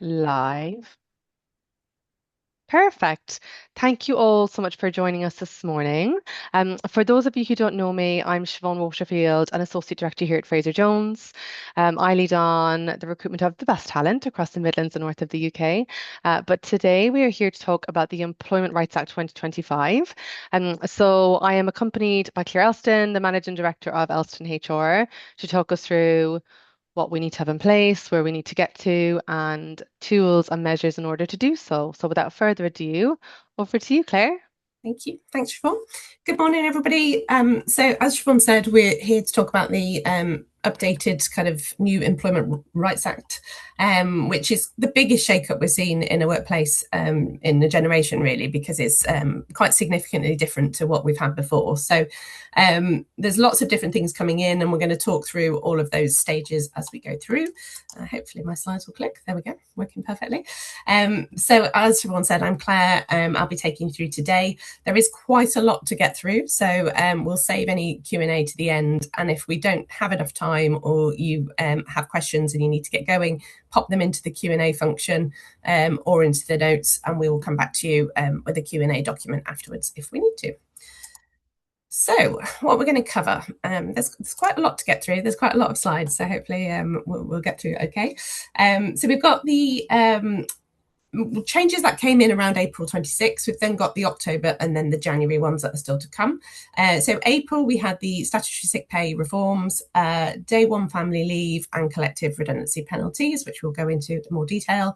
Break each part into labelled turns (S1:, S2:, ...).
S1: Live. Perfect. Thank you all so much for joining us this morning. For those of you who don't know me, I'm Shiobhan Waterfield, an Associate Director here at Frazer Jones. I lead on the recruitment of the best talent across the Midlands and north of the UK. But today we are here to talk about the Employment Rights Act 2025. So I am accompanied by Claire Elston, the Managing Director of Elston HR, to talk us through what we need to have in place, where we need to get to, and tools and measures in order to do so. So without further ado, over to you, Claire.
S2: Thank you. Thanks, Siobhan. Good morning, everybody. So as Siobhan said, we're here to talk about the updated kind of new Employment Rights Act, which is the biggest shake-up we're seeing in a workplace in a generation, really, because it's quite significantly different to what we've had before. So there's lots of different things coming in, and we're going to talk through all of those stages as we go through. Hopefully my slides will click. There we go, working perfectly. So as Siobhan said, I'm Claire. I'll be taking you through today. There is quite a lot to get through, so we'll save any Q&A to the end, and if we don't have enough time or you have questions and you need to get going, pop them into the Q&A function or into the notes, and we will come back to you with a Q&A document afterwards if we need to. So what we're going to cover, there's quite a lot to get through. There's quite a lot of slides, so hopefully we'll get through okay. So we've got the changes that came in around April 26. We've then got the October and then the January ones that are still to come. So April, we had the statutory sick pay reforms, day one family leave and collective redundancy penalties, which we'll go into more detail.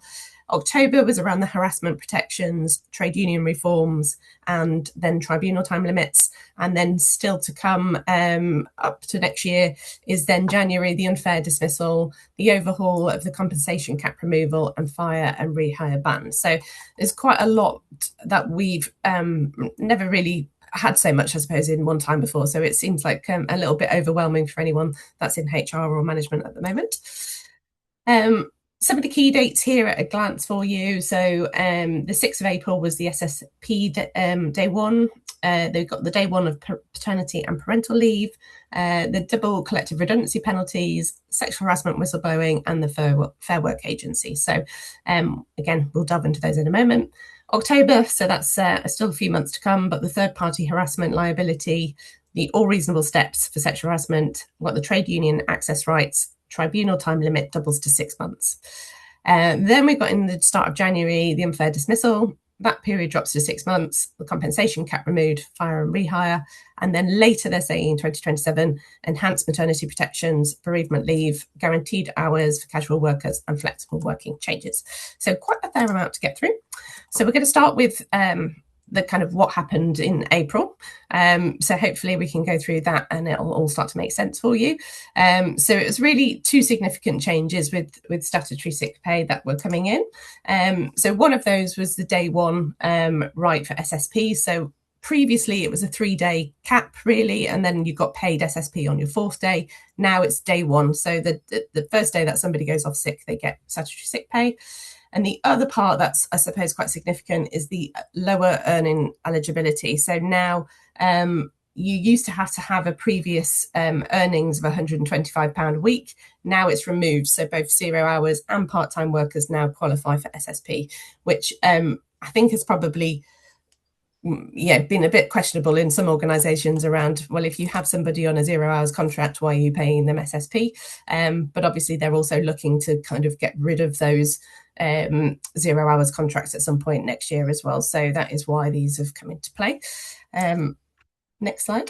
S2: October was around the harassment protections, trade union reforms, and then tribunal time limits. And then still to come up to next year is then January, the unfair dismissal, the overhaul of the compensation cap removal, and fire and rehire ban. So there's quite a lot that we've never really had so much, I suppose, in one time before. So it seems like a little bit overwhelming for anyone that's in HR or management at the moment. Some of the key dates here at a glance for you. So the 6th of April was the SSP day one. They've got the day one of paternity and parental leave, the double collective redundancy penalties, sexual harassment whistleblowing, and the Fair Work Agency. So again, we'll delve into those in a moment. October, so that's still a few months to come, but the third party harassment liability, the all reasonable steps for sexual harassment, what the trade union access rights, tribunal time limit doubles to 6 months. Then we got in the start of January, the unfair dismissal. That period drops to 6 months, the compensation cap removed, fire and rehire. And then later they're saying in 2027, enhanced maternity protections, bereavement leave, guaranteed hours for casual workers, and flexible working changes. So quite a fair amount to get through. So we're going to start with the kind of what happened in April. So hopefully we can go through that and it'll all start to make sense for you. So it was really two significant changes with statutory sick pay that were coming in. So one of those was the day one right for SSP. So previously it was a 3-day cap really, and then you got paid SSP on your 4th day. Now it's day one. So the first day that somebody goes off sick, they get statutory sick pay. And the other part that's, I suppose, quite significant is the lower earning eligibility. So now you used to have a previous earnings of £125 a week. Now it's removed. So both 0 hours and part-time workers now qualify for SSP, which I think has probably been a bit questionable in some organisations around, well, if you have somebody on a 0 hours contract, why are you paying them SSP? But obviously they're also looking to kind of get rid of those 0 hours contracts at some point next year as well. So that is why these have come into play. Next slide.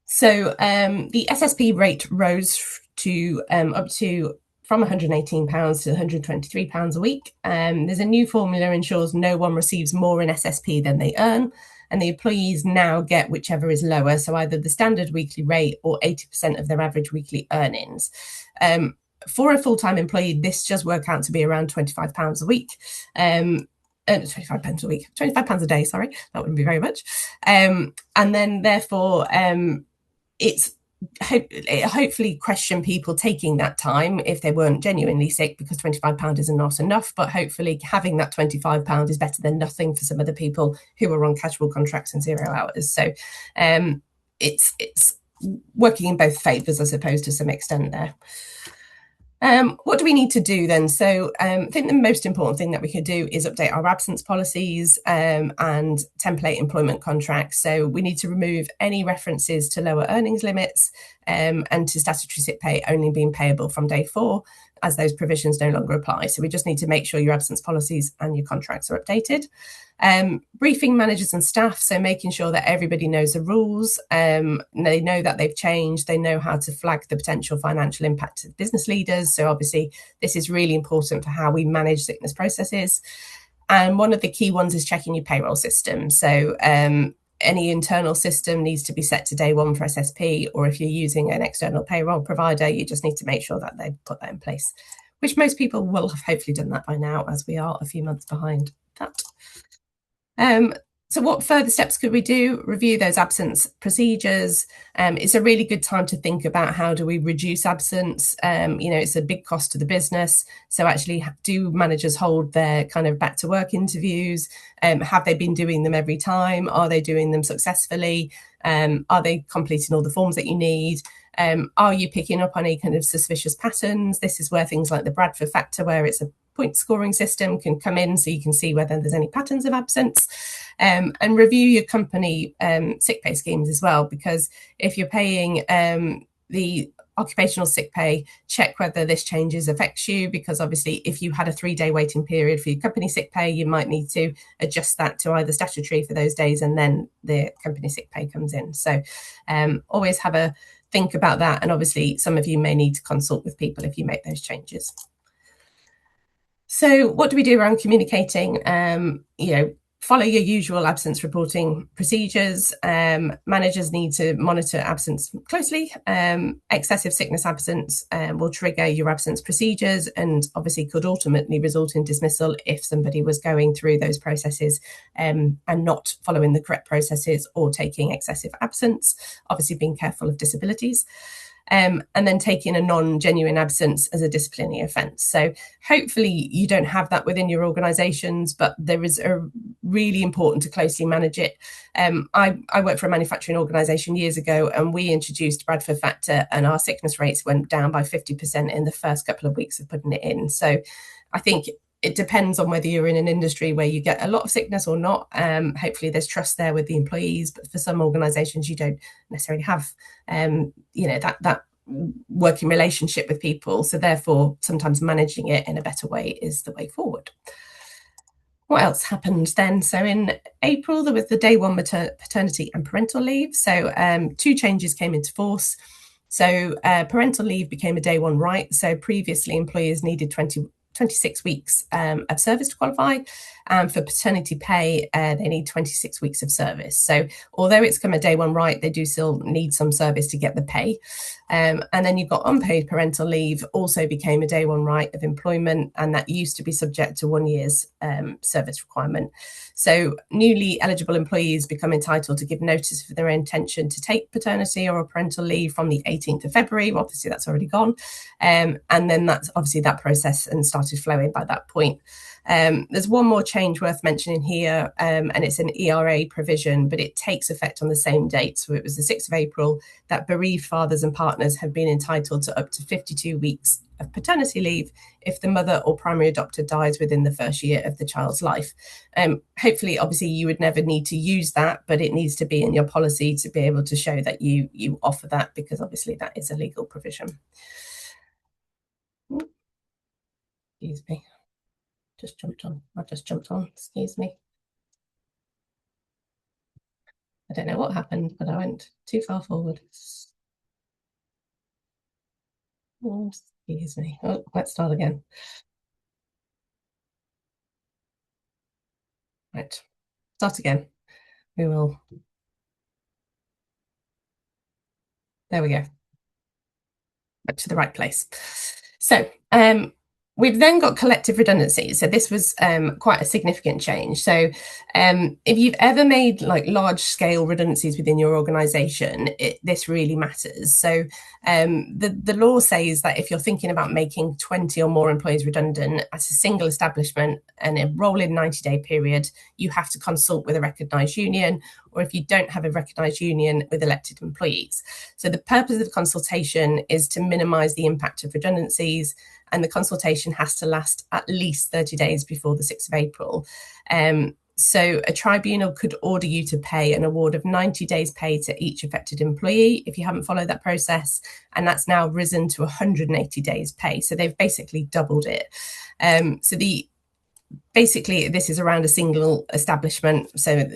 S2: So the SSP rate rose to up to from £118 to £123 a week. There's a new formula ensures no one receives more in SSP than they earn, and the employees now get whichever is lower, so either the standard weekly rate or 80% of their average weekly earnings. For a full-time employee, this does work out to be around £25 a week. £25 a week, £25 a day, sorry, that wouldn't be very much. And then therefore, it hopefully question people taking that time if they weren't genuinely sick, because £25 is not enough, but hopefully having that £25 is better than nothing for some of the people who are on casual contracts and 0 hours. So it's working in both favours, I suppose, to some extent there. What do we need to do then? So I think the most important thing that we could do is update our absence policies and template employment contracts. So we need to remove any references to lower earnings limits and to statutory sick pay only being payable from day 4, as those provisions no longer apply. So we just need to make sure your absence policies and your contracts are updated. Briefing managers and staff, so making sure that everybody knows the rules, they know that they've changed, they know how to flag the potential financial impact to business leaders. So obviously this is really important for how we manage sickness processes. And one of the key ones is checking your payroll system. So any internal system needs to be set to day 1 for SSP, or if you're using an external payroll provider, you just need to make sure that they've put that in place, which most people will have hopefully done that by now, as we are a few months behind that. So what further steps could we do? Review those absence procedures. It's a really good time to think about how do we reduce absence. It's a big cost to the business. So actually, do managers hold their kind of back to work interviews? Have they been doing them every time? Are they doing them successfully? Are they completing all the forms that you need? Are you picking up on any kind of suspicious patterns? This is where things like the Bradford factor, where it's a point scoring system, can come in, so you can see whether there's any patterns of absence, and review your company sick pay schemes as well, because if you're paying the occupational sick pay, check whether this changes affects you, because obviously if you had a 3-day waiting period for your company sick pay, you might need to adjust that to either statutory for those days and then the company sick pay comes in. So always have a think about that, and obviously some of you may need to consult with people if you make those changes. So what do we do around communicating? Follow your usual absence reporting procedures. Managers need to monitor absence closely. Excessive sickness absence will trigger your absence procedures and obviously could ultimately result in dismissal if somebody was going through those processes and not following the correct processes or taking excessive absence. Obviously being careful of disabilities. And then taking a non-genuine absence as a disciplinary offence. So hopefully you don't have that within your organisations, but there is a really important to closely manage it. I worked for a manufacturing organisation years ago, and we introduced Bradford factor, and our sickness rates went down by 50% in the first couple of weeks of putting it in. So I think it depends on whether you're in an industry where you get a lot of sickness or not. Hopefully there's trust there with the employees, but for some organisations you don't necessarily have that working relationship with people. So therefore sometimes managing it in a better way is the way forward. What else happened then? So in April, there was the day 1 paternity and parental leave. So 2 changes came into force. So parental leave became a day 1 right. So previously employers needed 26 weeks of service to qualify. For paternity pay, they need 26 weeks of service. So although it's come a day 1 right, they do still need some service to get the pay. And then you've got unpaid parental leave, also became a day 1 right of employment, and that used to be subject to 1 year's service requirement. So newly eligible employees become entitled to give notice of their intention to take paternity or parental leave from the 18th of February. Well, obviously that's already gone. And then that's obviously that process and started flowing by that point. There's one more change worth mentioning here, and it's an ERA provision, but it takes effect on the same date. So it was the 6th of April that bereaved fathers and partners have been entitled to up to 52 weeks of paternity leave if the mother or primary adopter dies within the first year of the child's life. Hopefully, obviously, you would never need to use that, but it needs to be in your policy to be able to show that you offer that, because obviously that is a legal provision. Excuse me. I just jumped on, excuse me. I don't know what happened, but I went too far forward. Oh, excuse me. Oh, let's start again. Right, start again. We will. There we go. Back to the right place. So we've then got collective redundancies. So this was quite a significant change. So if you've ever made like large scale redundancies within your organisation, this really matters. So the law says that if you're thinking about making 20 or more employees redundant as a single establishment and a rolling 90-day period, you have to consult with a recognised union, or if you don't have a recognised union, with elected employees. So the purpose of the consultation is to minimise the impact of redundancies, and the consultation has to last at least 30 days before the 6th of April. So a tribunal could order you to pay an award of 90 days pay to each affected employee if you haven't followed that process, and that's now risen to 180 days pay. So they've basically doubled it. Basically, this is around a single establishment. So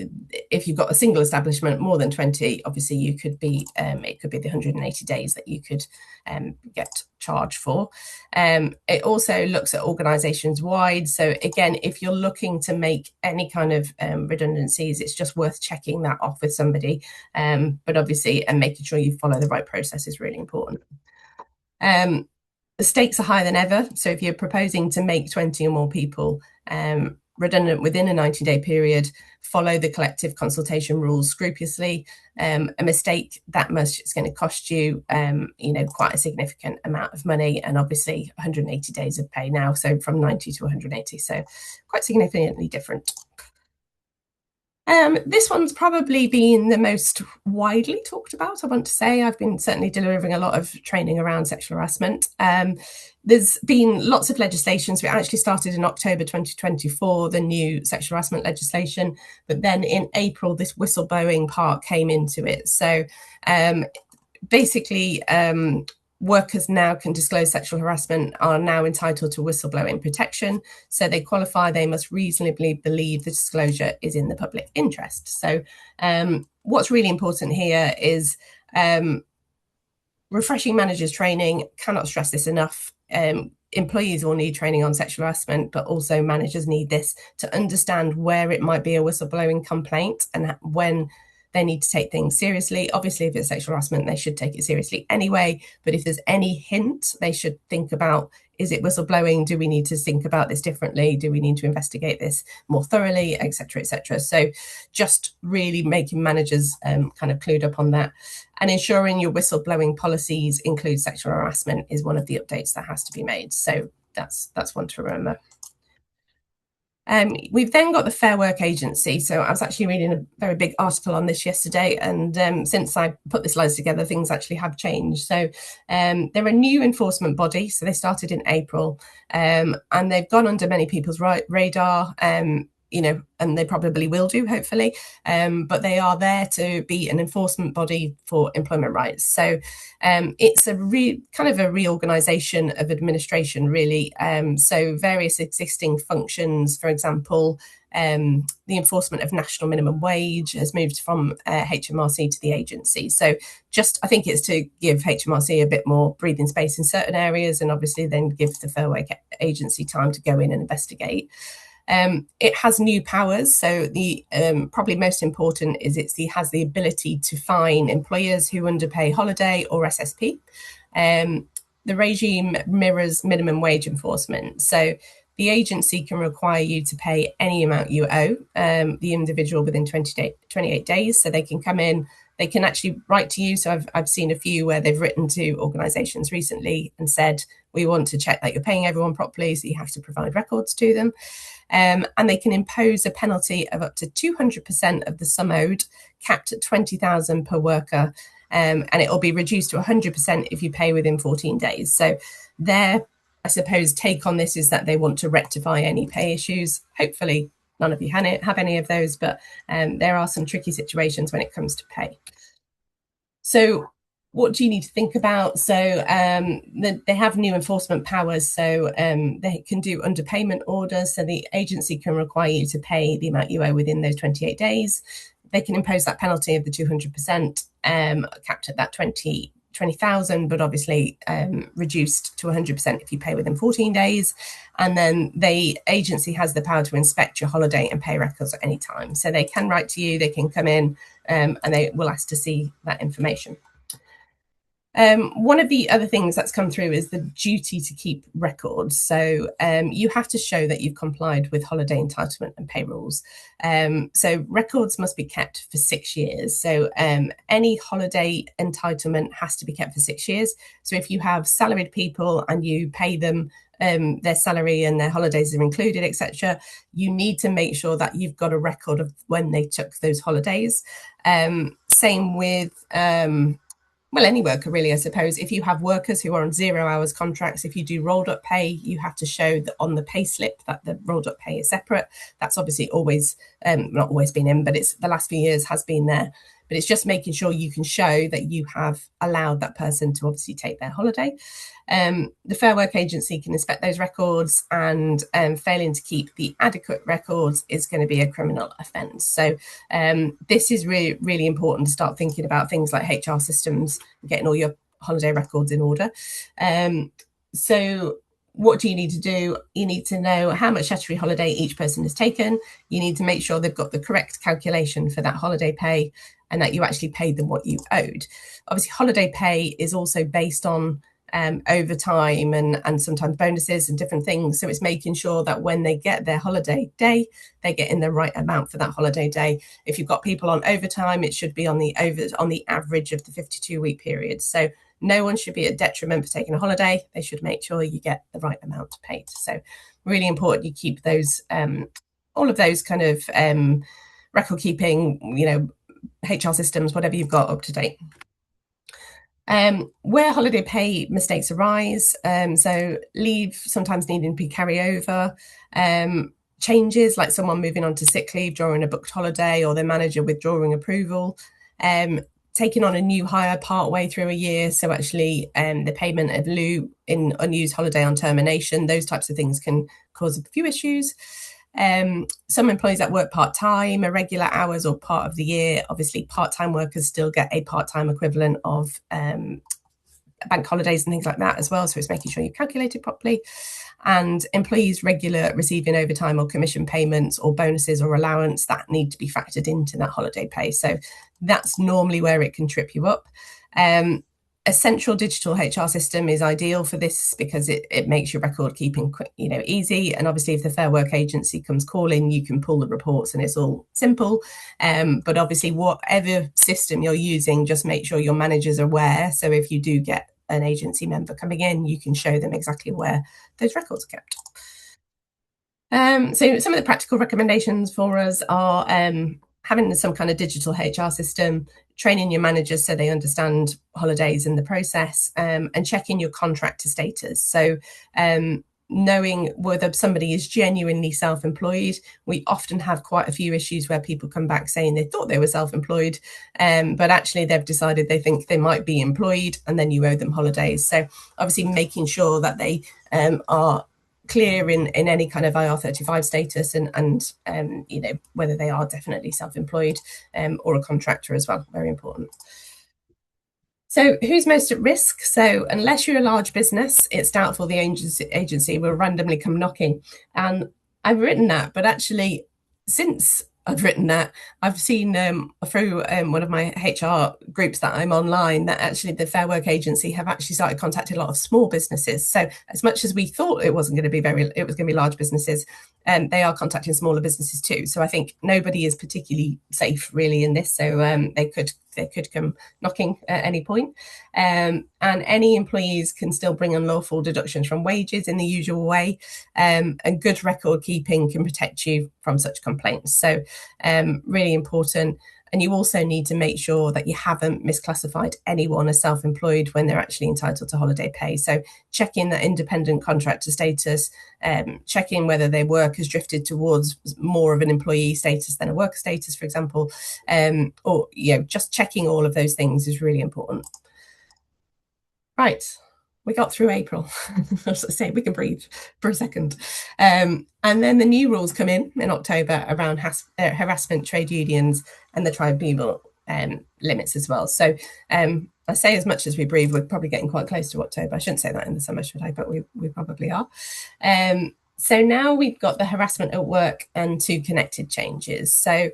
S2: if you've got a single establishment, more than 20, obviously you could be, it could be the 180 days that you could get charged for. It also looks at organisations wide. So again, if you're looking to make any kind of redundancies, it's just worth checking that off with somebody. But obviously, and making sure you follow the right process is really important. The stakes are higher than ever. So if you're proposing to make 20 or more people redundant within a 90-day period, follow the collective consultation rules scrupulously. A mistake that much is going to cost you, quite a significant amount of money, and obviously 180 days of pay now. So from 90 to 180, so quite significantly different. This one's probably been the most widely talked about, I want to say. I've been certainly delivering a lot of training around sexual harassment. There's been lots of legislations. We actually started in October 2024, the new sexual harassment legislation, but then in April, this whistleblowing part came into it. So basically, workers now can disclose sexual harassment, are now entitled to whistleblowing protection. So they qualify, they must reasonably believe the disclosure is in the public interest. So what's really important here is refreshing managers training. Cannot stress this enough. Employees will need training on sexual harassment, but also managers need this to understand where it might be a whistleblowing complaint and when they need to take things seriously. Obviously, if it's sexual harassment, they should take it seriously anyway. But if there's any hint, they should think about, is it whistleblowing? Do we need to think about this differently? Do we need to investigate this more thoroughly, et cetera, et cetera? So just really making managers kind of clued up on that. And ensuring your whistleblowing policies include sexual harassment is one of the updates that has to be made. So that's one to remember. We've then got the Fair Work Agency. So I was actually reading a very big article on this yesterday, and since I put the slides together, things actually have changed. So they're a new enforcement body. So they started in April, and they've gone under many people's radar. And they probably will do, hopefully, but they are there to be an enforcement body for employment rights. So it's a kind of a reorganisation of administration, really. So various existing functions, for example, the enforcement of national minimum wage has moved from HMRC to the agency. So I think it's to give HMRC a bit more breathing space in certain areas, and obviously then give the Fair Work Agency time to go in and investigate. It has new powers. So the probably most important is it has the ability to fine employers who underpay holiday or SSP. The regime mirrors minimum wage enforcement. So the agency can require you to pay any amount you owe the individual within 28 days. So they can come in, they can actually write to you. So I've seen a few where they've written to organisations recently and said, we want to check that you're paying everyone properly, so you have to provide records to them. And they can impose a penalty of up to 200% of the sum owed, capped at 20,000 per worker, and it will be reduced to 100% if you pay within 14 days. So their, I suppose, take on this is that they want to rectify any pay issues. Hopefully none of you have any of those, but there are some tricky situations when it comes to pay. So what do you need to think about? So they have new enforcement powers, so they can do underpayment orders. So the agency can require you to pay the amount you owe within those 28 days. They can impose that penalty of the 200%, capped at that 20,000, but obviously reduced to 100% if you pay within 14 days. And then the agency has the power to inspect your holiday and pay records at any time. So they can write to you, they can come in, and they will ask to see that information. One of the other things that's come through is the duty to keep records. So you have to show that you've complied with holiday entitlement and pay rules. So records must be kept for 6 years. So any holiday entitlement has to be kept for 6 years. So if you have salaried people and you pay them their salary and their holidays are included, etc., you need to make sure that you've got a record of when they took those holidays. Same with well, any worker really, I suppose. If you have workers who are on 0 hours contracts, if you do rolled up pay, you have to show that on the pay slip that the rolled up pay is separate. That's obviously always, not always been in, but it's the last few years has been there. But it's just making sure you can show that you have allowed that person to obviously take their holiday. The Fair Work Agency can inspect those records, and failing to keep the adequate records is going to be a criminal offence. So this is really, really important to start thinking about things like HR systems, getting all your holiday records in order. So what do you need to do? You need to know how much statutory holiday each person has taken. You need to make sure they've got the correct calculation for that holiday pay and that you actually paid them what you owed. Obviously, holiday pay is also based on overtime and sometimes bonuses and different things. So it's making sure that when they get their holiday day, they get in the right amount for that holiday day. If you've got people on overtime, it should be on the average of the 52-week period. So no one should be at detriment for taking a holiday. They should make sure you get the right amount paid. So really important you keep those, all of those kind of record keeping, HR systems, whatever you've got, up to date. Where holiday pay mistakes arise, so leave sometimes needing to be carry over, changes like someone moving on to sick leave during a booked holiday or their manager withdrawing approval, taking on a new hire part way through a year, so actually the payment of lieu in unused holiday on termination, those types of things can cause a few issues. Some employees that work part-time, irregular hours or part of the year, obviously part-time workers still get a part-time equivalent of bank holidays and things like that as well, so it's making sure you calculate it properly. And employees regular receiving overtime or commission payments or bonuses or allowance that need to be factored into that holiday pay, so that's normally where it can trip you up. A central digital HR system is ideal for this because it makes your record keeping easy, and obviously if the Fair Work Agency comes calling, you can pull the reports and it's all simple. But obviously whatever system you're using, just make sure your managers are aware, so if you do get an agency member coming in, you can show them exactly where those records are kept. So some of the practical recommendations for us are having some kind of digital HR system, training your managers so they understand holidays and the process, and checking your contractor status. So knowing whether somebody is genuinely self-employed. We often have quite a few issues where people come back saying they thought they were self-employed, but actually they've decided they think they might be employed, and then you owe them holidays. So obviously making sure that they are clear in any kind of IR35 status and whether they are definitely self-employed or a contractor as well, very important. So who's most at risk? So unless you're a large business, it's doubtful the agency will randomly come knocking. And I've written that, but actually since I've written that, I've seen through one of my HR groups that I'm online that actually the Fair Work Agency have actually started contacting a lot of small businesses. So as much as we thought it wasn't going to be it was going to be large businesses, they are contacting smaller businesses too. So I think nobody is particularly safe really in this. So they could come knocking at any point. And any employees can still bring unlawful deductions from wages in the usual way. And good record keeping can protect you from such complaints. So really important. And you also need to make sure that you haven't misclassified anyone as self-employed when they're actually entitled to holiday pay. So checking that independent contractor status, checking whether their work has drifted towards more of an employee status than a worker status, for example, or just checking all of those things is really important. Right. We got through April. As I say, we can breathe for a second. And then the new rules come in October around harassment, trade unions, and the tribunal limits as well. So I say as much as we breathe, we're probably getting quite close to October. I shouldn't say that in the summer, should I? But we probably are. So now we've got the harassment at work and two connected changes. So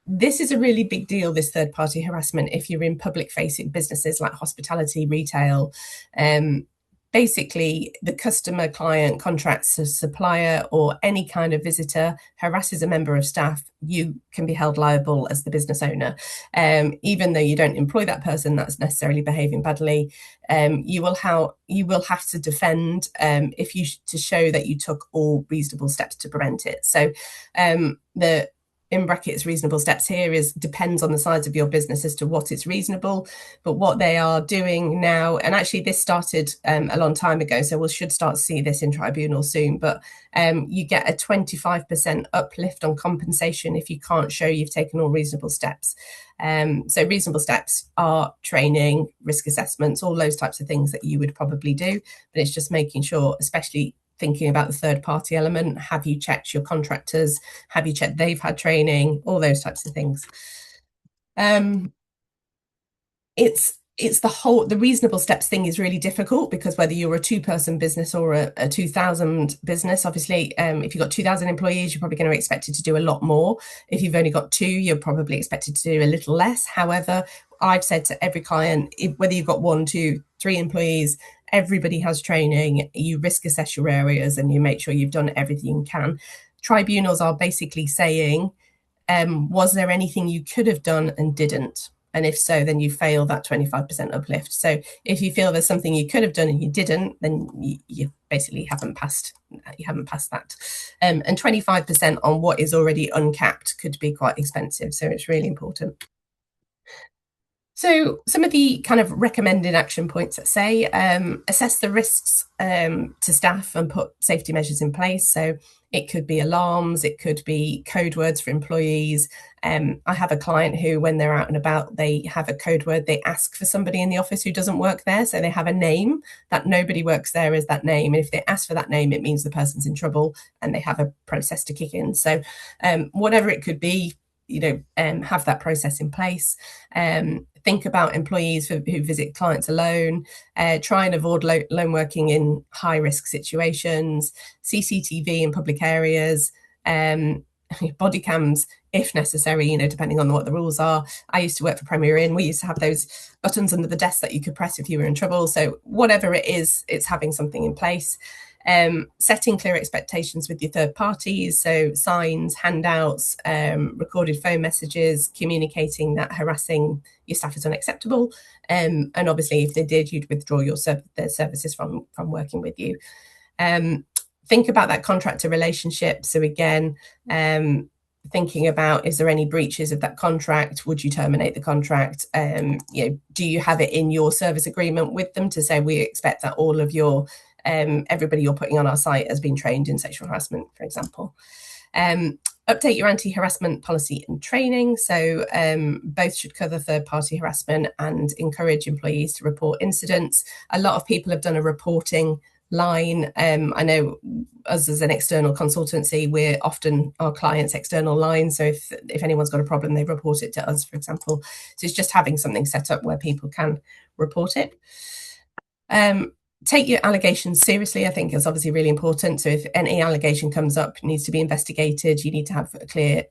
S2: this is a really big deal, this third-party harassment, if you're in public-facing businesses like hospitality, retail. Basically, the customer, client, contracts a supplier or any kind of visitor harasses a member of staff, you can be held liable as the business owner. Even though you don't employ that person that's necessarily behaving badly, you will have to defend to show that you took all reasonable steps to prevent it. So in brackets reasonable steps here is depends on the size of your business as to what it's reasonable, but what they are doing now, and actually this started a long time ago, so we should start to see this in tribunal soon, but you get a 25% uplift on compensation if you can't show you've taken all reasonable steps. So reasonable steps are training, risk assessments, all those types of things that you would probably do, but it's just making sure, especially thinking about the third party element, have you checked your contractors, have you checked they've had training, all those types of things. It's the reasonable steps thing is really difficult, because whether you're a 2-person business or a 2,000 business, obviously, if you've got 2,000 employees, you're probably going to be expected to do a lot more. If you've only got 2, you're probably expected to do a little less. However, I've said to every client, whether you've got 1, 2, 3 employees, everybody has training. You risk assess your areas and you make sure you've done everything you can. Tribunals are basically saying, was there anything you could have done and didn't? And if so, then you fail that 25% uplift. So if you feel there's something you could have done and you didn't, then you basically haven't passed that. And 25% on what is already uncapped could be quite expensive. So it's really important. So some of the kind of recommended action points that say, assess the risks to staff and put safety measures in place. So it could be alarms, it could be code words for employees. I have a client who, when they're out and about, they have a code word. They ask for somebody in the office who doesn't work there. So they have a name that nobody works there is that name. And if they ask for that name, it means the person's in trouble and they have a process to kick in. So whatever it could be, have that process in place. Think about employees who visit clients alone. Try and avoid lone working in high risk situations. CCTV in public areas. Body cams if necessary, depending on what the rules are. I used to work for Premier Inn. We used to have those buttons under the desk that you could press if you were in trouble. So whatever it is, it's having something in place. Setting clear expectations with your third parties, so signs, handouts, recorded phone messages, communicating that harassing your staff is unacceptable, and obviously if they did, you'd withdraw their services from working with you. Think about that contractor relationship. So again, thinking about, is there any breaches of that contract? Would you terminate the contract? Do you have it in your service agreement with them to say, we expect that all of your everybody you're putting on our site has been trained in sexual harassment, for example. Update your anti-harassment policy and training. So both should cover third-party harassment and encourage employees to report incidents. A lot of people have done a reporting line. I know us as an external consultancy, we're often our clients' external line. So if anyone's got a problem, they report it to us, for example. So it's just having something set up where people can report it. Take your allegations seriously, I think is obviously really important. So if any allegation comes up, it needs to be investigated. You need to have a clear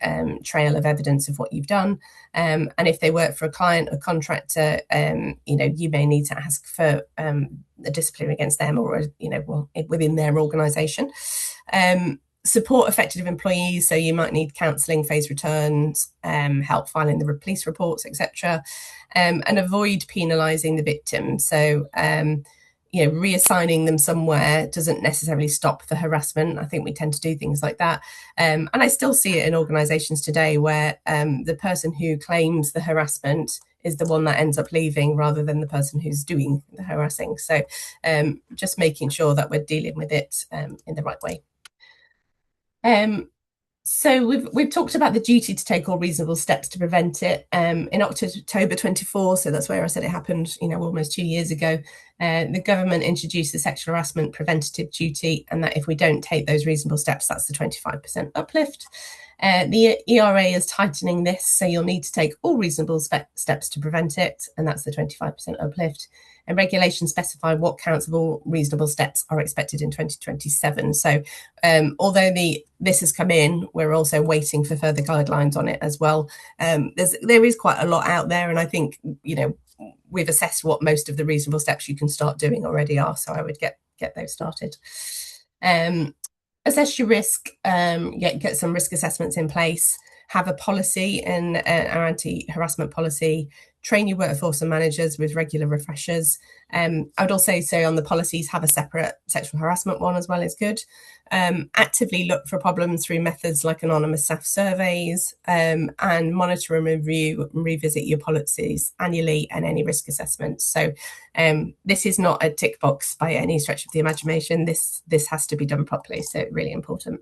S2: trail of evidence of what you've done. And if they work for a client or contractor, you may need to ask for a discipline against them or, within their organisation. Support affected employees. So you might need counselling, phase returns, help filing the police reports, etc. And avoid penalising the victim. So reassigning them somewhere doesn't necessarily stop the harassment. I think we tend to do things like that. And I still see it in organisations today where the person who claims the harassment is the one that ends up leaving rather than the person who's doing the harassing. So just making sure that we're dealing with it in the right way. So we've talked about the duty to take all reasonable steps to prevent it. In October 24, so that's where I said it happened, almost 2 years ago, the government introduced the sexual harassment preventative duty, and that if we don't take those reasonable steps, that's the 25% uplift. The ERA is tightening this, so you'll need to take all reasonable steps to prevent it, and that's the 25% uplift. And regulations specify what counts of all reasonable steps are expected in 2027. So although this has come in, we're also waiting for further guidelines on it as well. There is quite a lot out there, and I think, we've assessed what most of the reasonable steps you can start doing already are. So I would get those started. Assess your risk, get some risk assessments in place. have a policy and an anti-harassment policy, train your workforce and managers with regular refreshers. I would also say on the policies, have a separate sexual harassment one as well is good. Actively look for problems through methods like anonymous staff surveys, and monitor and review and revisit your policies annually and any risk assessments. So this is not a tick box by any stretch of the imagination. This has to be done properly, so really important.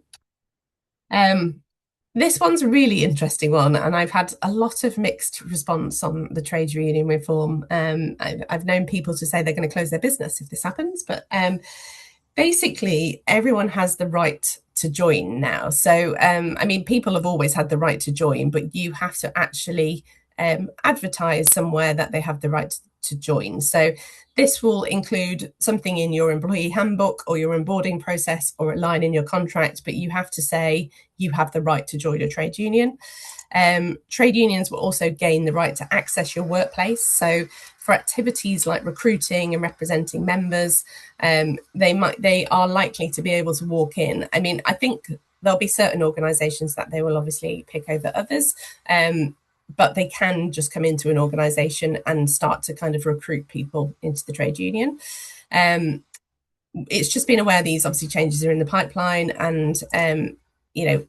S2: This one's a really interesting one, and I've had a lot of mixed response on the trade union reform. I've known people to say they're going to close their business if this happens, but basically everyone has the right to join now. So, I mean, people have always had the right to join, but you have to actually advertise somewhere that they have the right to join. So this will include something in your employee handbook or your onboarding process or a line in your contract, but you have to say you have the right to join a trade union. Trade unions will also gain the right to access your workplace. So for activities like recruiting and representing members, they are likely to be able to walk in. I mean, I think there'll be certain organisations that they will obviously pick over others, but they can just come into an organisation and start to kind of recruit people into the trade union. It's just been aware these obviously changes are in the pipeline, and you know,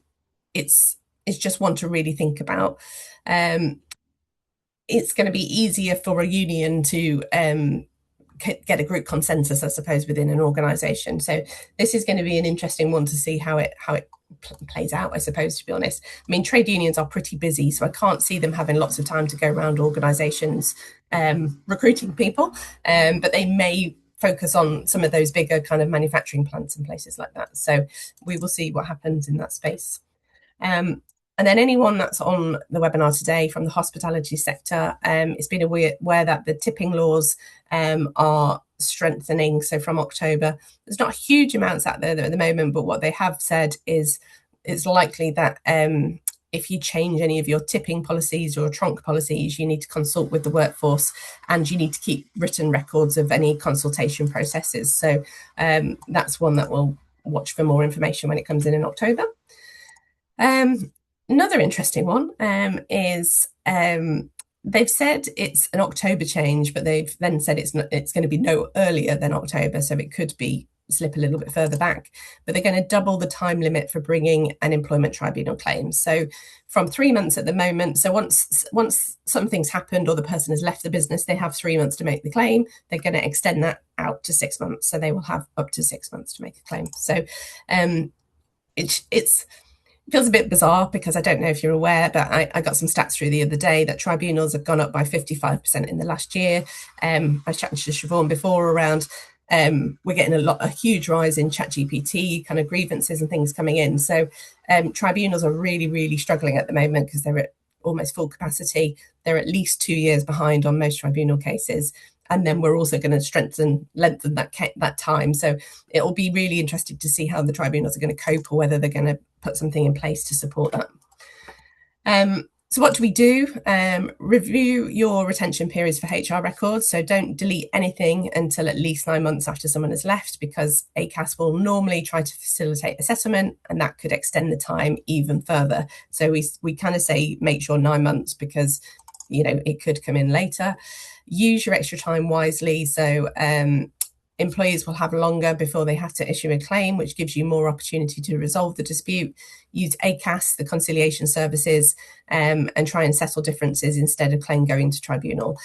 S2: it's just one to really think about. It's going to be easier for a union to get a group consensus, I suppose, within an organisation. So this is going to be an interesting one to see how it plays out, I suppose, to be honest. I mean, trade unions are pretty busy, so I can't see them having lots of time to go around organisations recruiting people, but they may focus on some of those bigger kind of manufacturing plants and places like that. So we will see what happens in that space. And then anyone that's on the webinar today from the hospitality sector, it's been aware that the tipping laws are strengthening. So from October, there's not huge amounts out there at the moment, but what they have said is it's likely that if you change any of your tipping policies or trunk policies, you need to consult with the workforce, and you need to keep written records of any consultation processes. So that's one that we'll watch for more information when it comes in October. Another interesting one is they've said it's an October change, but they've then said it's going to be no earlier than October, so it could be slip a little bit further back. But they're going to double the time limit for bringing an employment tribunal claim. So from 3 months at the moment, so once something's happened or the person has left the business, they have 3 months to make the claim. They're going to extend that out to 6 months, so they will have up to 6 months to make a claim. So it's feels a bit bizarre because I don't know if you're aware, but I got some stats through the other day that tribunals have gone up by 55% in the last year. I was chatting to Shiobhan before around we're getting a huge rise in ChatGPT kind of grievances and things coming in. So tribunals are really, really struggling at the moment because they're at almost full capacity. They're at least 2 years behind on most tribunal cases. And then we're also going to lengthen that time. So it'll be really interesting to see how the tribunals are going to cope, or whether they're going to put something in place to support that. So what do we do? Review your retention periods for HR records. So don't delete anything until at least 9 months after someone has left, because ACAS will normally try to facilitate a settlement, and that could extend the time even further. So we kind of say make sure 9 months, because it could come in later. Use your extra time wisely. So employees will have longer before they have to issue a claim, which gives you more opportunity to resolve the dispute. Use ACAS, the conciliation services, and try and settle differences instead of claim going to tribunal.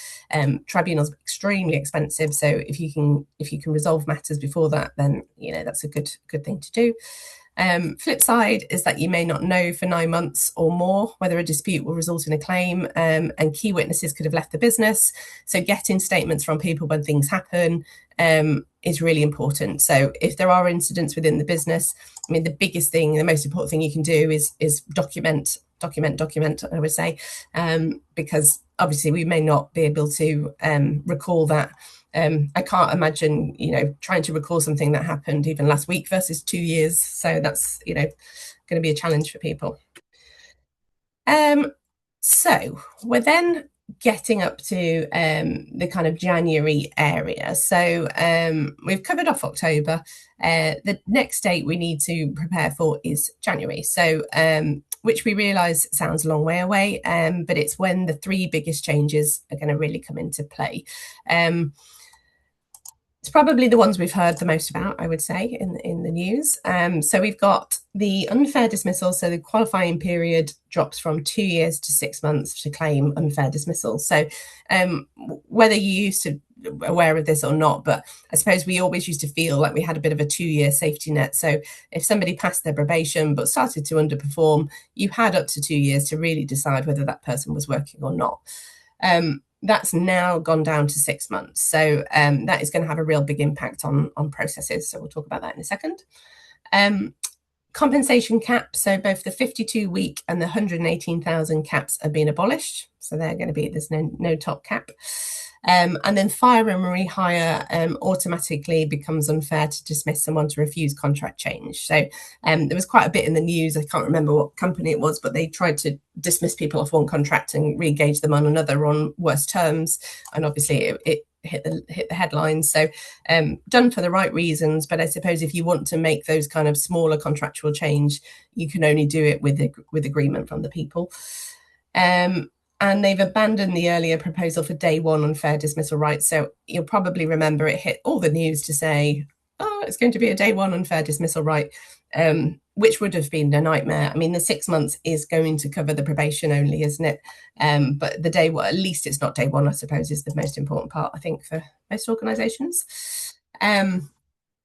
S2: Tribunal's extremely expensive, so if you can resolve matters before that, then that's a good thing to do. Flip side is that you may not know for 9 months or more whether a dispute will result in a claim, and key witnesses could have left the business. So getting statements from people when things happen is really important. So if there are incidents within the business, I mean, the biggest thing, the most important thing you can do is document, I would say, because obviously we may not be able to recall that. I can't imagine, trying to recall something that happened even last week versus 2 years. So that's, going to be a challenge for people. So we're then getting up to the kind of January area. So we've covered off October. The next date we need to prepare for is January. So which we realise sounds a long way away, but it's when the three biggest changes are going to really come into play. It's probably the ones we've heard the most about, I would say, in the news. So we've got the unfair dismissal. So the qualifying period drops from 2 years to 6 months to claim unfair dismissal. So whether you used to aware of this or not, but I suppose we always used to feel like we had a bit of a 2-year safety net. So if somebody passed their probation but started to underperform, you had up to 2 years to really decide whether that person was working or not. That's now gone down to 6 months. So that is going to have a real big impact on processes. So we'll talk about that in a second. Compensation caps. So both the 52-week and the 118,000 caps are being abolished. So they're going to be, there's no top cap. And then fire and rehire automatically becomes unfair to dismiss someone to refuse contract change. So there was quite a bit in the news. I can't remember what company it was, but they tried to dismiss people off one contract and re-engage them on another on worse terms. And obviously it hit the headlines. So done for the right reasons. But I suppose if you want to make those kind of smaller contractual change, you can only do it with agreement from the people. And they've abandoned the earlier proposal for day one unfair dismissal rights. So you'll probably remember it hit all the news to say, oh, it's going to be a day one unfair dismissal right, which would have been a nightmare. I mean, the 6 months is going to cover the probation only, isn't it? But the day one, at least it's not day one, I suppose, is the most important part, I think, for most organisations.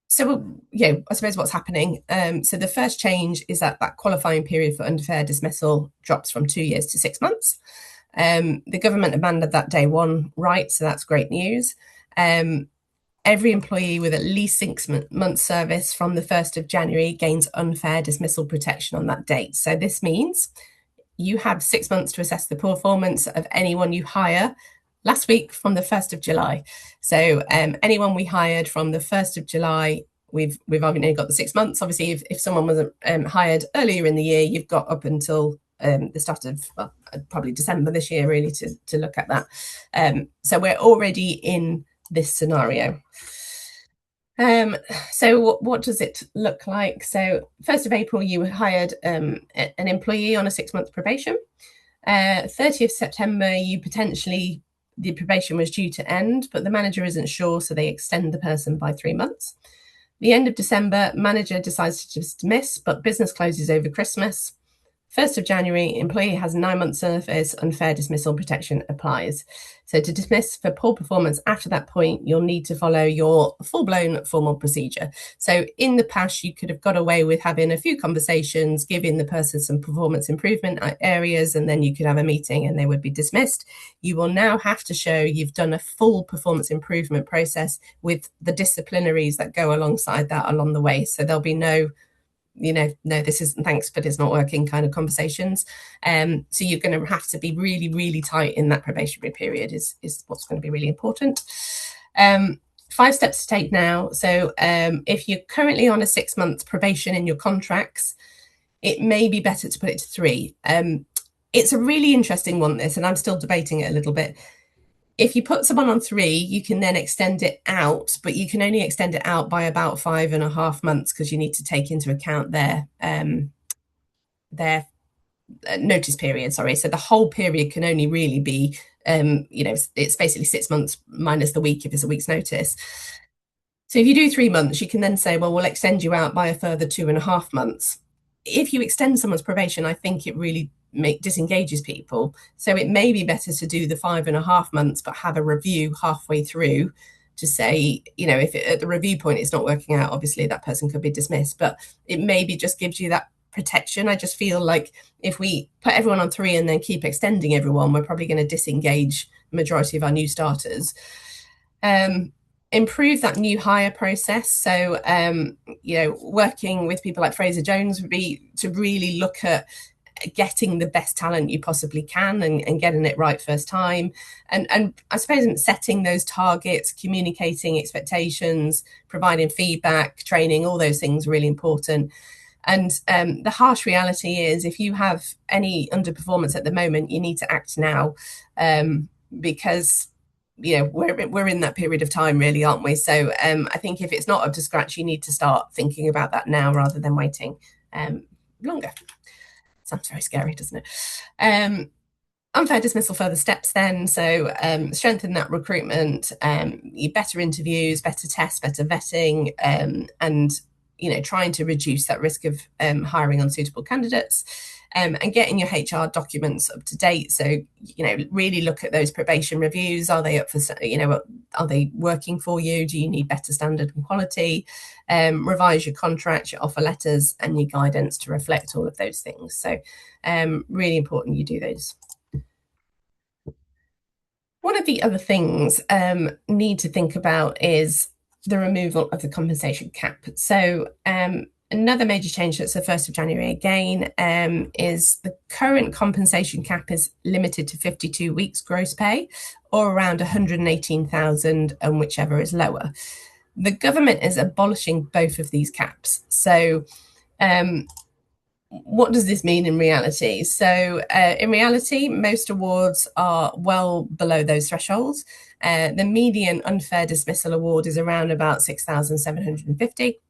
S2: So, I suppose what's happening. So the first change is that qualifying period for unfair dismissal drops from 2 years to 6 months. The government abandoned that day one right, so that's great news. Every employee with at least 6 months service from the 1st of January gains unfair dismissal protection on that date. So this means you have 6 months to assess the performance of anyone you hire last week from the 1st of July. So anyone we hired from the 1st of July, we've only got the 6 months. Obviously, if someone was hired earlier in the year, you've got up until the start of probably December this year, really, to look at that. So we're already in this scenario. So what does it look like? So 1st of April, you hired an employee on a 6-month probation. 30th September, the probation was due to end, but the manager isn't sure, so they extend the person by 3 months. The end of December, manager decides to dismiss, but business closes over Christmas. 1st of January, employee has 9 months service, unfair dismissal protection applies. So to dismiss for poor performance after that point, you'll need to follow your full-blown formal procedure. So in the past, you could have got away with having a few conversations, giving the person some performance improvement areas, and then you could have a meeting and they would be dismissed. You will now have to show you've done a full performance improvement process with the disciplinaries that go alongside that along the way. So there'll be no this isn't thanks, but it's not working kind of conversations. So you're going to have to be really, really tight in that probationary period is what's going to be really important. 5 steps to take now. So if you're currently on a 6-month probation in your contracts, it may be better to put it to 3. It's a really interesting one, this, and I'm still debating it a little bit. If you put someone on 3, you can then extend it out, but you can only extend it out by about 5.5 months because you need to take into account their notice period. Sorry, so the whole period can only really be, it's basically 6 months minus the week if it's a week's notice. So if you do 3 months, you can then say, well, we'll extend you out by a further 2.5 months. If you extend someone's probation, I think it really disengages people. So it may be better to do the 5.5 months, but have a review halfway through to say, if at the review point it's not working out, obviously that person could be dismissed, but it maybe just gives you that protection. I just feel like if we put everyone on 3 and then keep extending everyone, we're probably going to disengage the majority of our new starters. Improve that new hire process. So, working with people like Frazer Jones would be to really look at getting the best talent you possibly can and getting it right first time. And I suppose setting those targets, communicating expectations, providing feedback, training, all those things are really important. And the harsh reality is if you have any underperformance at the moment, you need to act now because we're in that period of time, really, aren't we? So I think if it's not up to scratch, you need to start thinking about that now rather than waiting longer. Does sounds very scary, doesn't it? Unfair dismissal further steps then. So strengthen that recruitment, better interviews, better tests, better vetting, and trying to reduce that risk of hiring unsuitable candidates, and getting your HR documents up to date. So really look at those probation reviews. Are they up for are they working for you? Do you need better standard and quality? Revise your contracts, your offer letters, and your guidance to reflect all of those things. So really important you do those. One of the other things need to think about is the removal of the compensation cap. So another major change that's the 1st of January again is the current compensation cap is limited to 52 weeks gross pay, or around 118,000, and whichever is lower. The government is abolishing both of these caps. So what does this mean in reality? So in reality, most awards are well below those thresholds. The median unfair dismissal award is around about 6,750.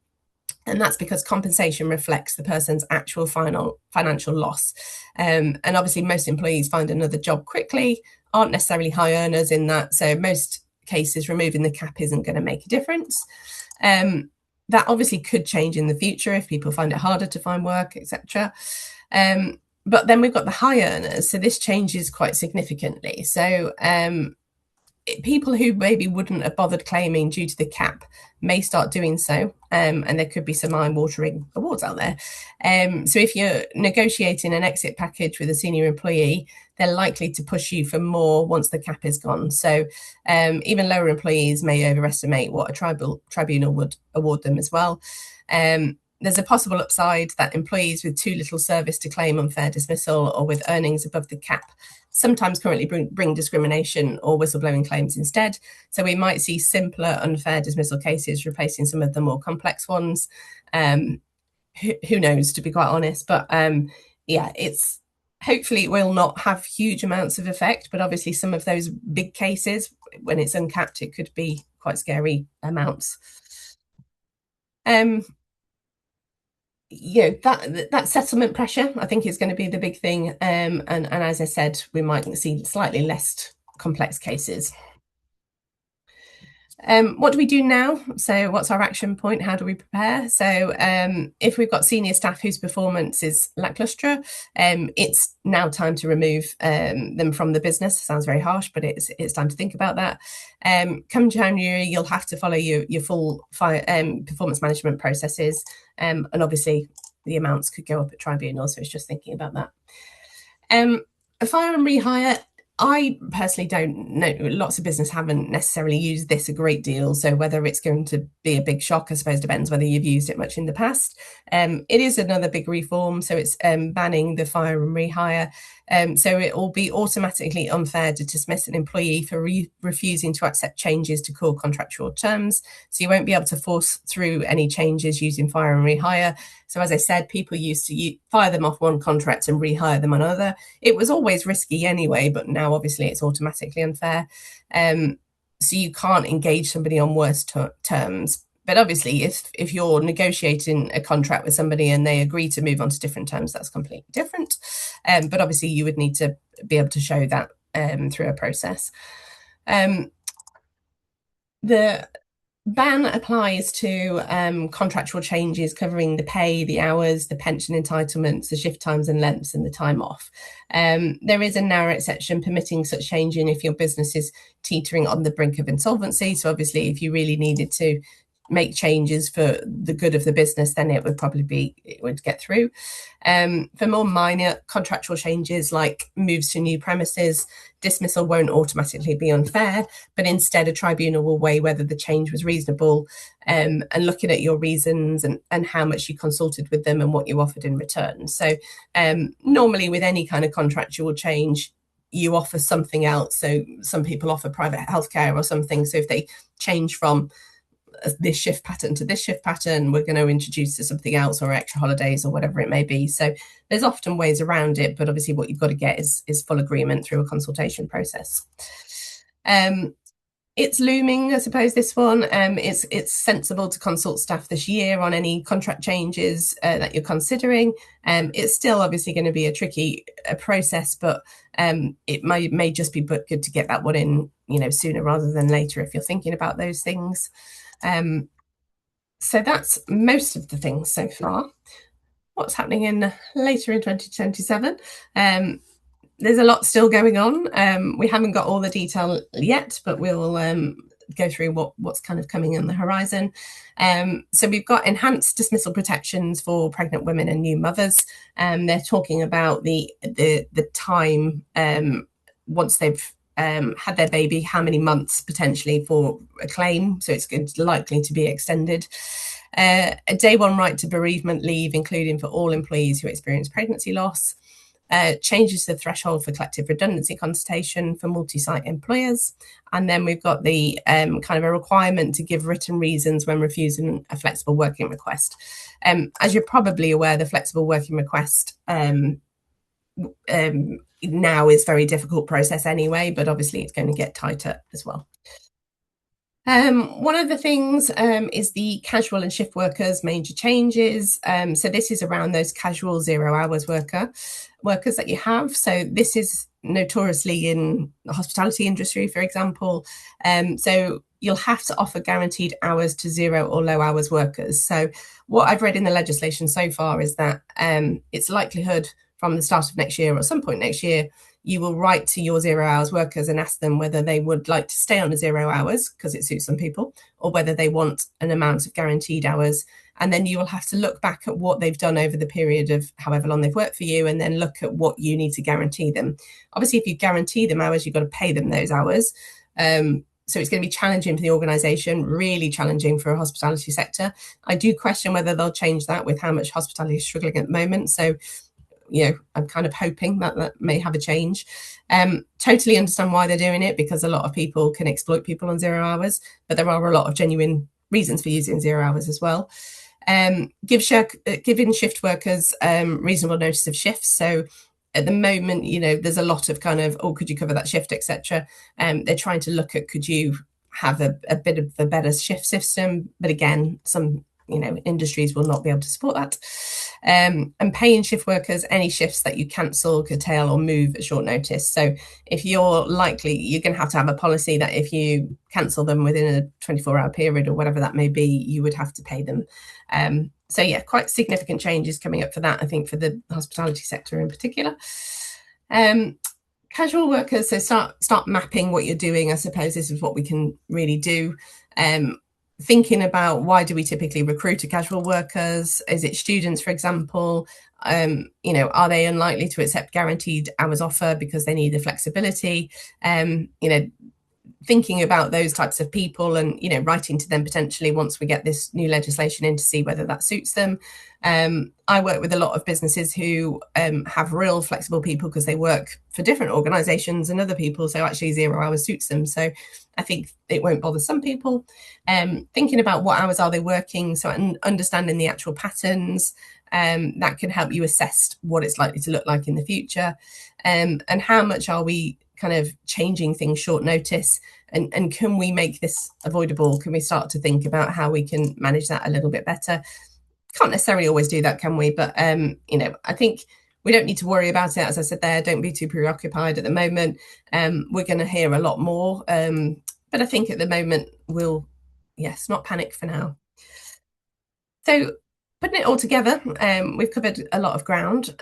S2: And that's because compensation reflects the person's actual financial loss. And obviously, most employees find another job quickly, aren't necessarily high earners in that. So most cases, removing the cap isn't going to make a difference. That obviously could change in the future if people find it harder to find work, etc. But then we've got the high earners. So this changes quite significantly. So people who maybe wouldn't have bothered claiming due to the cap may start doing so. And there could be some eye-watering awards out there. So if you're negotiating an exit package with a senior employee, they're likely to push you for more once the cap is gone. So even lower employees may overestimate what a tribunal would award them as well. There's a possible upside that employees with too little service to claim unfair dismissal or with earnings above the cap sometimes currently bring discrimination or whistleblowing claims instead. So we might see simpler unfair dismissal cases replacing some of the more complex ones. Who knows, to be quite honest. But it's hopefully it will not have huge amounts of effect. But obviously some of those big cases, when it's uncapped, it could be quite scary amounts. That settlement pressure, I think, is going to be the big thing. And as I said, we might see slightly less complex cases. What do we do now? So what's our action point? How do we prepare? So if we've got senior staff whose performance is lackluster, it's now time to remove them from the business. Sounds very harsh, but it's time to think about that. Come January, you'll have to follow your full performance management processes. And obviously the amounts could go up at tribunal. So it's just thinking about that. A fire and rehire, I personally don't know. Lots of business haven't necessarily used this a great deal. So whether it's going to be a big shock, I suppose, depends whether you've used it much in the past. It is another big reform. So it's banning the fire and rehire. So it will be automatically unfair to dismiss an employee for refusing to accept changes to core contractual terms. So you won't be able to force through any changes using fire and rehire. So as I said, people used to fire them off one contract and rehire them on another. It was always risky anyway, but now obviously it's automatically unfair. So you can't engage somebody on worse terms. But obviously, if you're negotiating a contract with somebody and they agree to move on to different terms, that's completely different. But obviously, you would need to be able to show that through a process. The ban applies to contractual changes covering the pay, the hours, the pension entitlements, the shift times and lengths, and the time off. There is a narrow exception permitting such changing if your business is teetering on the brink of insolvency. So obviously, if you really needed to make changes for the good of the business, then it would get through. For more minor contractual changes like moves to new premises, dismissal won't automatically be unfair, but instead a tribunal will weigh whether the change was reasonable, and looking at your reasons and how much you consulted with them and what you offered in return. So normally with any kind of contractual change, you offer something else. So some people offer private healthcare or something. So if they change from this shift pattern to this shift pattern, we're going to introduce to something else, or extra holidays or whatever it may be. So there's often ways around it, but obviously what you've got to get is full agreement through a consultation process. It's looming, I suppose, this one. It's sensible to consult staff this year on any contract changes that you're considering. It's still obviously going to be a tricky process, but it may just be good to get that one in, sooner rather than later if you're thinking about those things. So that's most of the things so far. What's happening later in 2027? There's a lot still going on. We haven't got all the detail yet, but we'll go through what's kind of coming on the horizon. So we've got enhanced dismissal protections for pregnant women and new mothers. They're talking about the time once they've had their baby, how many months potentially for a claim. So it's likely to be extended. A day one right to bereavement leave, including for all employees who experience pregnancy loss. Changes the threshold for collective redundancy consultation for multi-site employers. And then we've got the kind of a requirement to give written reasons when refusing a flexible working request. As you're probably aware, the flexible working request now is a very difficult process anyway, but obviously it's going to get tighter as well. One of the things is the casual and shift workers major changes. So this is around those casual 0 hours workers that you have. So this is notoriously in the hospitality industry, for example. So you'll have to offer guaranteed hours to 0 or low hours workers. So what I've read in the legislation so far is that it's likelihood from the start of next year or some point next year, you will write to your 0 hours workers and ask them whether they would like to stay on the 0 hours because it suits some people, or whether they want an amount of guaranteed hours. And then you will have to look back at what they've done over the period of however long they've worked for you, and then look at what you need to guarantee them. Obviously, if you guarantee them hours, you've got to pay them those hours. So it's going to be challenging for the organisation, really challenging for a hospitality sector. I do question whether they'll change that with how much hospitality is struggling at the moment. So I'm kind of hoping that may have a change. Totally understand why they're doing it, because a lot of people can exploit people on 0 hours, but there are a lot of genuine reasons for using 0 hours as well. Giving shift workers reasonable notice of shifts. So at the moment, there's a lot of kind of, could you cover that shift, etc. They're trying to look at, could you have a bit of a better shift system? But again, some industries will not be able to support that. And paying shift workers any shifts that you cancel, curtail, or move at short notice. So if you're going to have a policy that if you cancel them within a 24-hour period or whatever that may be, you would have to pay them. So yeah, quite significant changes coming up for that, I think, for the hospitality sector in particular. Casual workers, so start mapping what you're doing. I suppose this is what we can really do. Thinking about, why do we typically recruit to casual workers? Is it students, for example? Are they unlikely to accept guaranteed hours offer because they need the flexibility? Thinking about those types of people and, writing to them potentially once we get this new legislation in to see whether that suits them. I work with a lot of businesses who have real flexible people because they work for different organisations and other people. So actually 0 hours suits them. So I think it won't bother some people. Thinking about what hours are they working, so understanding the actual patterns, that can help you assess what it's likely to look like in the future, and how much are we kind of changing things short notice, and can we make this avoidable? Can we start to think about how we can manage that a little bit better? Can't necessarily always do that, can we? But I think we don't need to worry about it. As I said there, don't be too preoccupied at the moment. We're going to hear a lot more, but I think at the moment we'll not panic for now. So putting it all together, we've covered a lot of ground.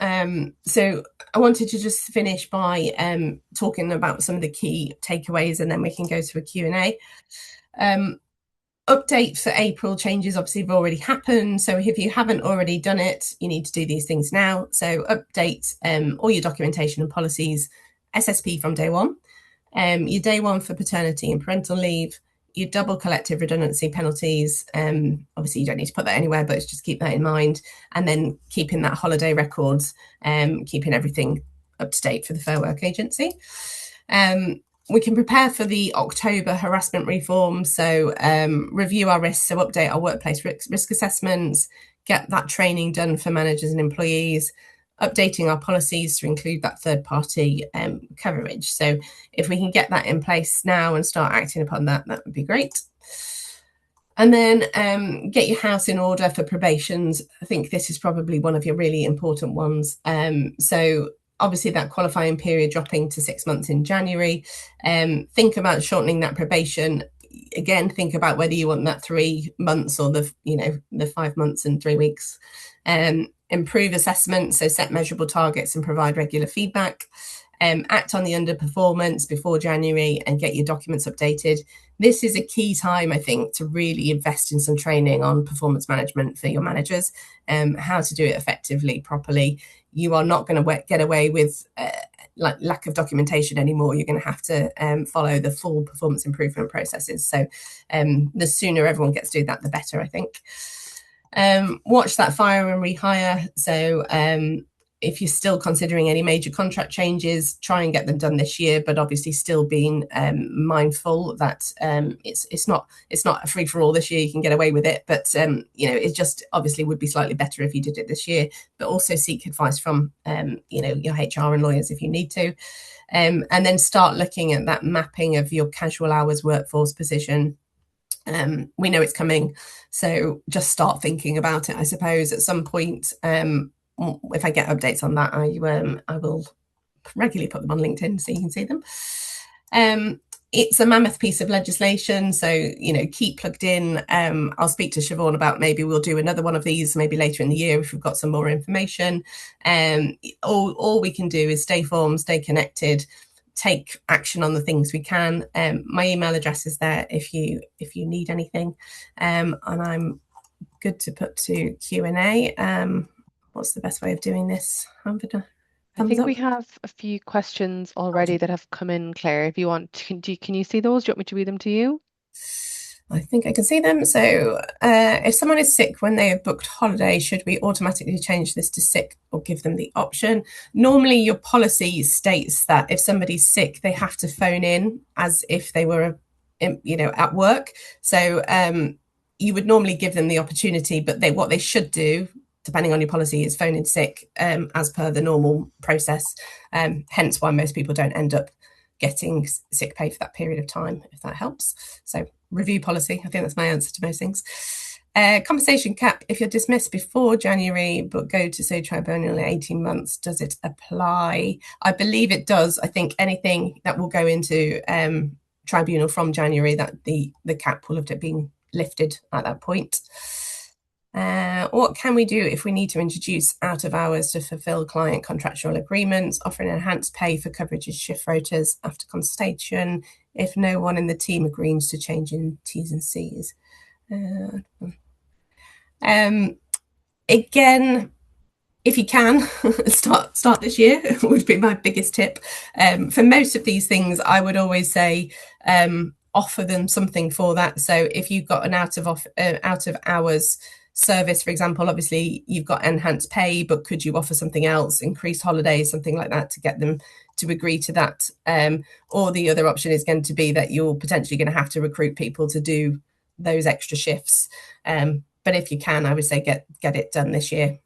S2: So I wanted to just finish by talking about some of the key takeaways, and then we can go to a Q&A. Update for April changes obviously have already happened. So if you haven't already done it, you need to do these things now. So update all your documentation and policies, SSP from day one, your day one for paternity and parental leave, your double collective redundancy penalties. Obviously you don't need to put that anywhere, but just keep that in mind. And then keeping that holiday records, keeping everything up to date for the Fair Work Agency. We can prepare for the October harassment reform. So review our risks, so update our workplace risk assessments, get that training done for managers and employees, updating our policies to include that third party coverage. So if we can get that in place now and start acting upon that, that would be great. And then get your house in order for probations. I think this is probably one of your really important ones. So obviously that qualifying period dropping to 6 months in January. Think about shortening that probation. Again, think about whether you want that 3 months or the 5 months and 3 weeks. Improve assessment, so set measurable targets and provide regular feedback. Act on the underperformance before January and get your documents updated. This is a key time, I think, to really invest in some training on performance management for your managers, how to do it effectively, properly. You are not going to get away with lack of documentation anymore. You're going to have to follow the full performance improvement processes. So the sooner everyone gets to do that, the better, I think. Watch that fire and rehire. So if you're still considering any major contract changes, try and get them done this year, but obviously still being mindful that it's not a free for all this year. You can get away with it, but it just obviously would be slightly better if you did it this year. But also seek advice from your HR and lawyers if you need to, and then start looking at that mapping of your casual hours workforce position. We know it's coming, so just start thinking about it, I suppose, at some point. If I get updates on that, I will regularly put them on LinkedIn so you can see them. It's a mammoth piece of legislation, so keep plugged in. I'll speak to Siobhan about maybe we'll do another one of these maybe later in the year if we've got some more information. All we can do is stay informed, stay connected, take action on the things we can. My email address is there if you need anything, and I'm good to put to Q&A. What's the best way of doing this?
S1: I think we have a few questions already that have come in, Claire. If you want, can you see those? Do you want me to read them to you?
S2: I think I can see them. So if someone is sick when they have booked holiday, should we automatically change this to sick or give them the option? Normally your policy states that if somebody's sick, they have to phone in as if they were at work. So you would normally give them the opportunity, but what they should do, depending on your policy, is phone in sick as per the normal process. Hence why most people don't end up getting sick pay for that period of time, if that helps. So review policy. I think that's my answer to most things. Compensation cap. If you're dismissed before January but go to, say, tribunal in 18 months, does it apply? I believe it does. I think anything that will go into tribunal from January, that the cap will have been lifted at that point. What can we do if we need to introduce out of hours to fulfill client contractual agreements, offering enhanced pay for coverage of shift rotas after consultation if no one in the team agrees to change in T's and C's? Again, if you can, start this year would be my biggest tip. For most of these things, I would always say offer them something for that. So if you've got an out of hours service, for example, obviously you've got enhanced pay, but could you offer something else, increased holidays, something like that, to get them to agree to that? Or the other option is going to be that you're potentially going to have to recruit people to do those extra shifts. But if you can, I would say get it done this year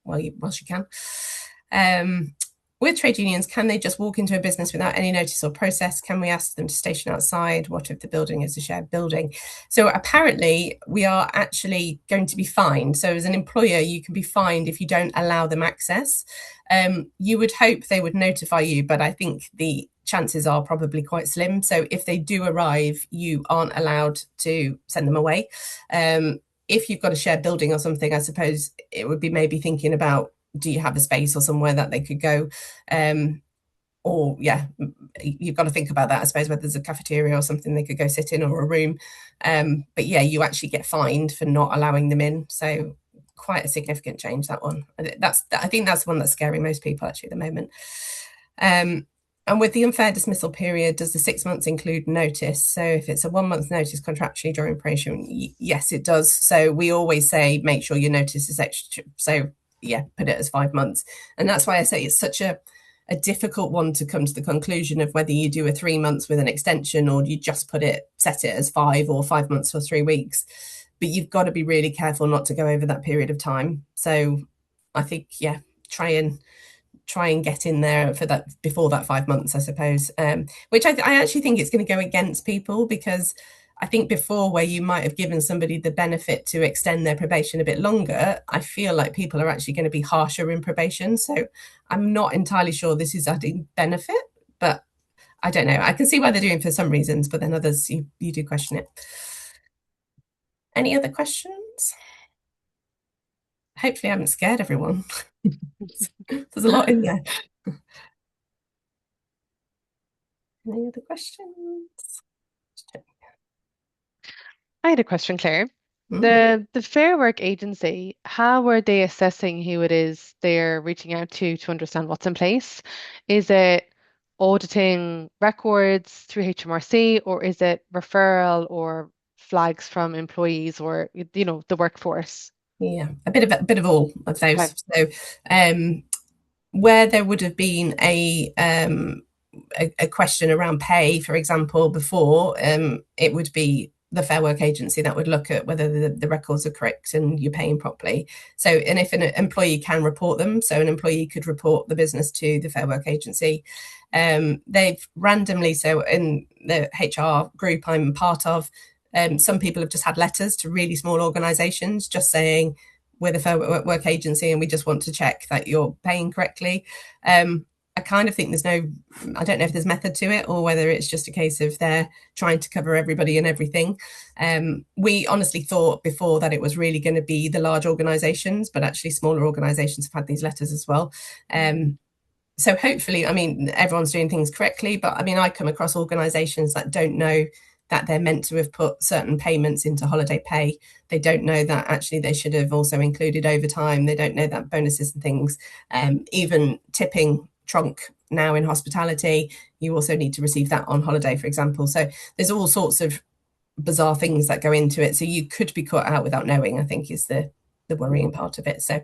S2: whilst you can. With trade unions, can they just walk into a business without any notice or process? Can we ask them to station outside? What if the building is a shared building? So apparently we are actually going to be fined. So as an employer, you can be fined if you don't allow them access. You would hope they would notify you, but I think the chances are probably quite slim. So if they do arrive, you aren't allowed to send them away. If you've got a shared building or something, I suppose it would be maybe thinking about, do you have a space or somewhere that they could go? Or yeah, you've got to think about that, I suppose, whether there's a cafeteria or something they could go sit in, or a room. But yeah, you actually get fined for not allowing them in. So quite a significant change, that one. I think that's the one that's scaring most people actually at the moment. And with the unfair dismissal period, does the 6 months include notice? So if it's a 1 month notice contractually during probation, yes, it does. So we always say, make sure your notice is extra. So yeah, put it as 5 months. And that's why I say it's such a difficult one to come to the conclusion of whether you do a 3 months with an extension, or you just set it as 5, or 5 months for 3 weeks. But you've got to be really careful not to go over that period of time. So I think, yeah, try and get in there for that before that 5 months, I suppose, which I actually think it's going to go against people, because I think before, where you might have given somebody the benefit to extend their probation a bit longer, I feel like people are actually going to be harsher in probation. So I'm not entirely sure this is adding benefit, but I don't know. I can see why they're doing it for some reasons, but then others you do question it. Any other questions? Hopefully I haven't scared everyone. There's a lot in there. Any other questions?
S1: I had a question, Claire.
S2: Mm.
S1: The Fair Work Agency, how are they assessing who it is they're reaching out to understand what's in place? Is it auditing records through HMRC, or is it referral or flags from employees, or the workforce?
S2: Yeah, a bit of all of
S1: Okay.
S2: those. So where there would have been a question around pay, for example, before, it would be the Fair Work Agency that would look at whether the records are correct and you're paying properly. So, and if an employee can report them, so an employee could report the business to the Fair Work Agency. They've randomly, so in the HR group I'm part of, some people have just had letters to really small organisations just saying, we're the Fair Work Agency and we just want to check that you're paying correctly. I kind of think I don't know if there's method to it, or whether it's just a case of they're trying to cover everybody and everything. We honestly thought before that it was really going to be the large organisations, but actually smaller organisations have had these letters as well. So hopefully, I mean, everyone's doing things correctly, but I mean, I come across organisations that don't know that they're meant to have put certain payments into holiday pay. They don't know that actually they should have also included overtime. They don't know that bonuses and things, even tipping trunk now in hospitality, you also need to receive that on holiday, for example. So there's all sorts of bizarre things that go into it. So you could be caught out without knowing, I think, is the worrying part of it. So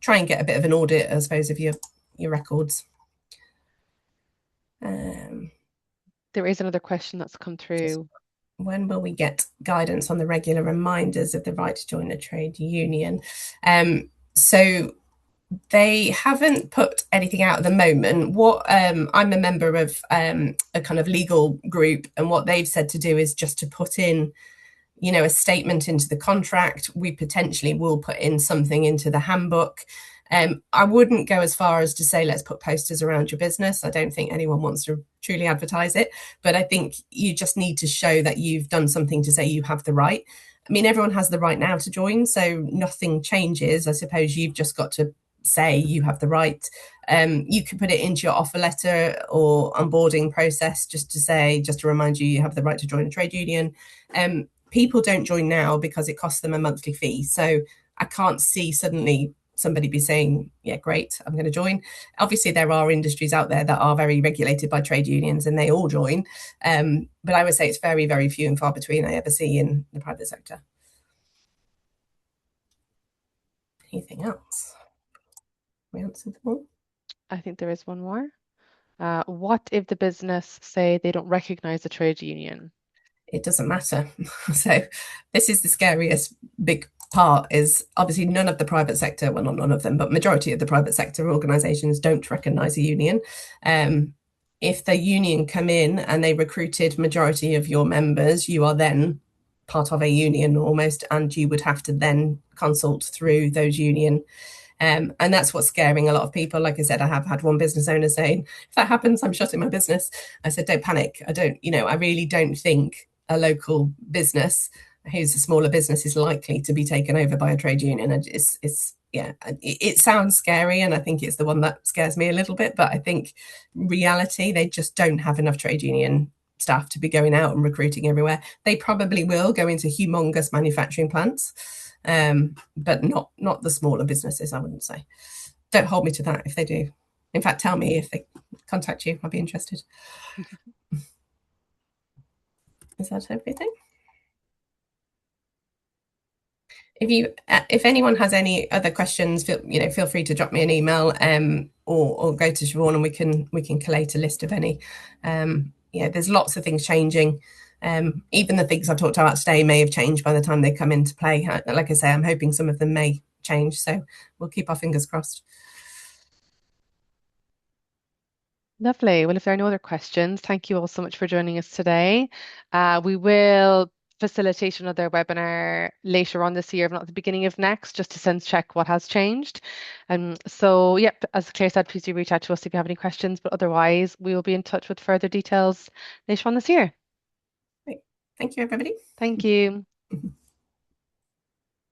S2: try and get a bit of an audit, I suppose, of your records.
S1: There is another question that's come through.
S2: When will we get guidance on the regular reminders of the right to join a trade union? So they haven't put anything out at the moment. What I'm a member of a kind of legal group, and what they've said to do is just to put in, a statement into the contract. We potentially will put in something into the handbook. I wouldn't go as far as to say, let's put posters around your business. I don't think anyone wants to truly advertise it, but I think you just need to show that you've done something to say you have the right. I mean, everyone has the right now to join, so nothing changes. I suppose you've just got to say you have the right. You can put it into your offer letter or onboarding process just to remind you have the right to join a trade union. People don't join now because it costs them a monthly fee. So I can't see suddenly somebody be saying, yeah, great, I'm going to join. Obviously, there are industries out there that are very regulated by trade unions and they all join. But I would say it's very, very few and far between I ever see in the private sector. Anything else? We answered them all.
S1: I think there is one more. What if the business say they don't recognize a trade union?
S2: It doesn't matter. So this is the scariest big part, is obviously none of the private sector, well, not none of them, but majority of the private sector organisations don't recognise a union. If the union come in and they recruited majority of your members, you are then part of a union almost, and you would have to then consult through those union. And that's what's scaring a lot of people. Like I said, I have had one business owner saying, if that happens, I'm shutting my business. I said, don't panic. I really don't think a local business who's a smaller business is likely to be taken over by a trade union. And it sounds scary, and I think it's the one that scares me a little bit. But I think reality, they just don't have enough trade union staff to be going out and recruiting everywhere. They probably will go into humongous manufacturing plants, but not the smaller businesses, I wouldn't say. Don't hold me to that if they do. In fact, tell me if they contact you. I'd be interested. Is that everything? If anyone has any other questions, feel free to drop me an email, or go to Shiobhan and we can collate a list of any. There's lots of things changing. Even the things I've talked about today may have changed by the time they come into play. Like I say, I'm hoping some of them may change, so we'll keep our fingers crossed.
S1: Lovely. Well, if there are no other questions, thank you all so much for joining us today. We will facilitate another webinar later on this year, if not at the beginning of next, just to sense check what has changed. So, yep, as Claire said, please do reach out to us if you have any questions, but otherwise, we will be in touch with further details later on this year.
S2: Great. Thank you, everybody.
S1: Thank you.